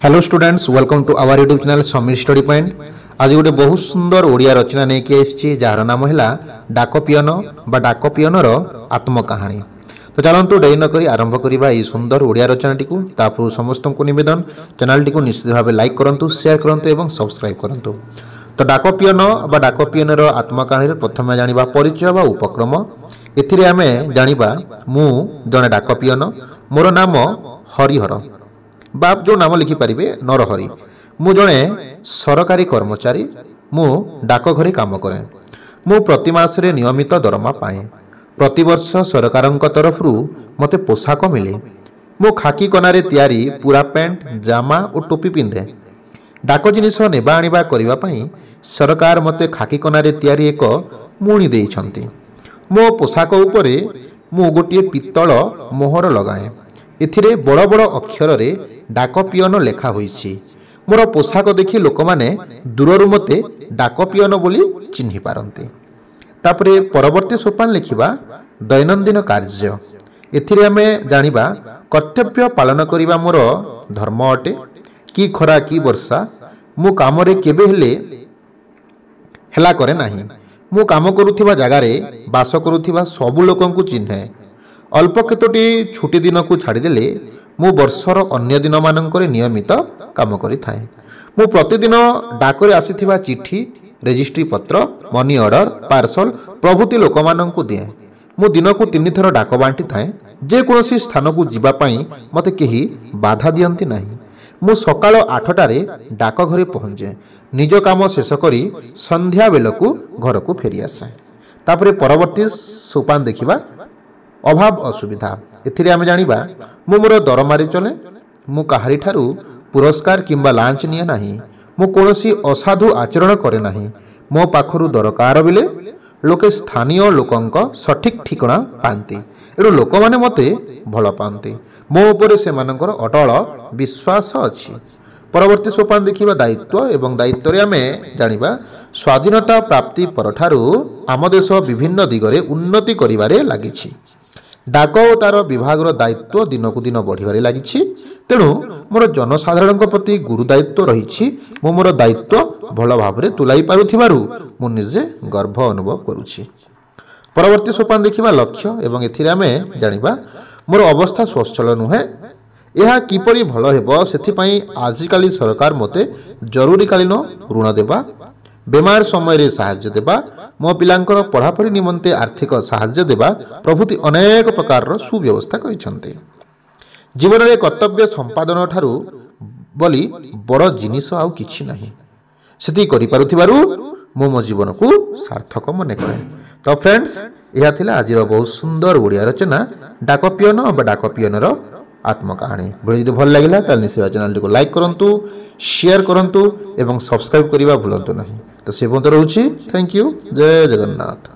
Hello students, welcome to our YouTube channel Sameer study point. आज गोटे बहुत सुंदर ओडिया रचना लेके आसी जार नाम है डाक पियन बा डाक पियनर आत्मकाहानी। तो चलतु डेरी नक आरंभ करवा ये सुंदर ओडिया रचनाटी को। तापर समस्त को नवेदन चैनल टी निश्चित भाव लाइक करूँ, शेयर करूँ और सब्सक्राइब करूँ। तो डाक पियन बा डाक पियनर आत्मकाहानी प्रथम जाना परिचय बा उपक्रम। एथिरे आमे जानिबा मु जने डाक पियन, मोर नाम हरिहर बाप जो नाम लिखिपारे नरहरी। मु जड़े सरकारी कर्मचारी, मु डाकघरे काम करे। मु प्रति मासरे नियमित दरमा पाए। प्रतिवर्ष सरकार तरफ मते पोशाक मिले। मु खाकी कनारे तैयारी पूरा पैंट जामा और टोपी पिंधे। डाक जिनिस नेबा आनिबा करिबा पई सरकार मते खाकी कनारे तैयारी एक मुणी देइछंती। मो पोशाक उपरे मु गोटे पित्तल मोहर लगाए। एथिरे बड़ बड़ अक्षर रे डाक पियन लेखा होईछि। मोर पोशाक देखि लोक माने दूररु मते डाक पियन बोली चिन्हि पारंती। तापरे परवर्ती सोपान लिखिबा दैनंदिन कार्य। एथिरे आमे जानिबा कर्तव्य पालन करिबा मोर धर्म अटे। कि खरा कि वर्षा मु काम रे केबे हेला करे नाही। मु काम करुथिबा जगारे बास करुथिबा सबु लोकंकु चिन्हे। अल्प केतोटी छुट्टी दिन को छाड़देले मु वर्षर अन्य दिन मानकर नियमित काम करि थाए। मु प्रतिदिन डाकरे आसीथिबा चिठी, रेजिस्ट्री पत्र, मनी ऑर्डर, पार्सल प्रभृति लोक माननकु दिए। मु दिन को 3 थर डाक बांटी थाए। जे कोनोसी स्थान को जिबा पई मते केही बाधा दियंती नाही। मु सकाळ 8टारे डाक घरे पहुंचे। निज काम शेष करी संध्या बेलकु घर को फेरी आसे। तापरे परवर्ती सोपान देखिबा अभाव असुविधा। एथिरे आमे जानिबा मु मोर दरमारे चले। मु काहारी ठारू पुरस्कार किंबा लांच निये नाही। मु कोनोसी असाधु आचरण करे नाही। मो पाखरु दरकार बिले लोके स्थानीय लोकंक सठिक ठिकणा पांती। एरो लोक माने मते भल पांती। मो उपरे से मानकर अटल विश्वास अछि। परवर्ती सोपान देखिबा दायित्व एवं दायित्व रे आमे जानिबा स्वाधीनता प्राप्ति परठारू आम देश विभिन्न दिगरे उन्नति करिवारे लागिछि। डाक और तार विभागर दायित्व दिन को दिन बढ़िबारे लागिछि। तेणु मोर जनसाधारण प्रति गुरु दायित्व रही। मो मोर दायित्व भल भाव तुलाई पारुथिबारु मु निजे गर्व अनुभव करुछि। परवर्ती सोपान देखिबा लक्ष्य एवं एथिरे आमे जानिबा मोर अवस्था स्वच्छल नुहे। यह किपरि भल हेबो सेथिपई आजिकाली सरकार मते जरूरीकालीन ऋण देबा, बेमार समय रे सहायता देबा, मो पिलांकर पढ़ापढ़ी निमंते आर्थिक सहायता देबा प्रभृति अनेक प्रकार सुव्यवस्था करिसंते। जीवन रे कर्तव्य संपादन ठारू बोली बड़ जिनिस आउ किछि नाही। सेति करि पारुथिबारु मो जीवन को सार्थक मने करे। तो फ्रेंड्स, यह थिला आजिर बहुत सुंदर ओडिया रचना डाक पियन बा डाक पियनर आत्मकाहानी। वीडियो जदि भल लागिला ताल निश्चय चैनल को लाइक करंतु, शेयर करंतु एवं सब्सक्राइब करिबा भूलंतु नाही। तो से पर्यंत रहूछि। Thank you. जय जगन्नाथ।